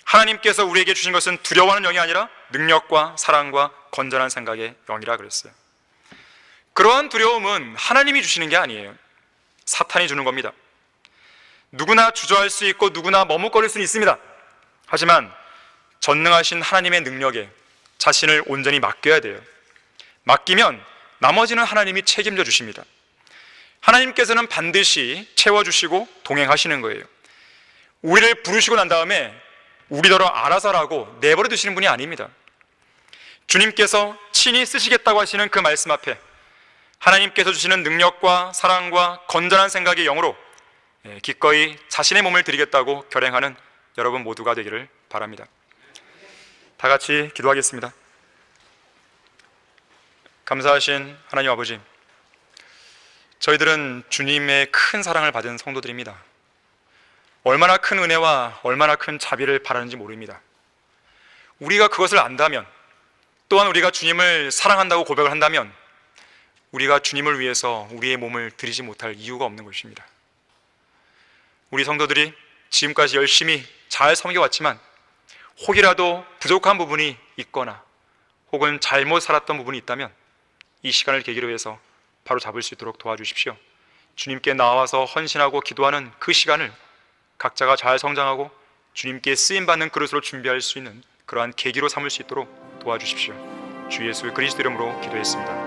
하나님께서 우리에게 주신 것은 두려워하는 영이 아니라 능력과 사랑과 건전한 생각의 영이라 그랬어요. 그러한 두려움은 하나님이 주시는 게 아니에요. 사탄이 주는 겁니다. 누구나 주저할 수 있고 누구나 머뭇거릴 수는 있습니다. 하지만 전능하신 하나님의 능력에 자신을 온전히 맡겨야 돼요. 맡기면 나머지는 하나님이 책임져 주십니다. 하나님께서는 반드시 채워주시고 동행하시는 거예요. 우리를 부르시고 난 다음에 우리더러 알아서라고 내버려 두시는 분이 아닙니다. 주님께서 친히 쓰시겠다고 하시는 그 말씀 앞에 하나님께서 주시는 능력과 사랑과 건전한 생각의 영으로 기꺼이 자신의 몸을 드리겠다고 결행하는 여러분 모두가 되기를 바랍니다. 다 같이 기도하겠습니다. 감사하신 하나님 아버지, 저희들은 주님의 큰 사랑을 받은 성도들입니다. 얼마나 큰 은혜와 얼마나 큰 자비를 바라는지 모릅니다. 우리가 그것을 안다면, 또한 우리가 주님을 사랑한다고 고백을 한다면 우리가 주님을 위해서 우리의 몸을 드리지 못할 이유가 없는 것입니다. 우리 성도들이 지금까지 열심히 잘 섬겨왔지만 혹이라도 부족한 부분이 있거나 혹은 잘못 살았던 부분이 있다면 이 시간을 계기로 해서 바로 잡을 수 있도록 도와주십시오. 주님께 나와서 헌신하고 기도하는 그 시간을 각자가 잘 성장하고 주님께 쓰임받는 그릇으로 준비할 수 있는 그러한 계기로 삼을 수 있도록 도와주십시오. 주 예수 그리스도 이름으로 기도했습니다.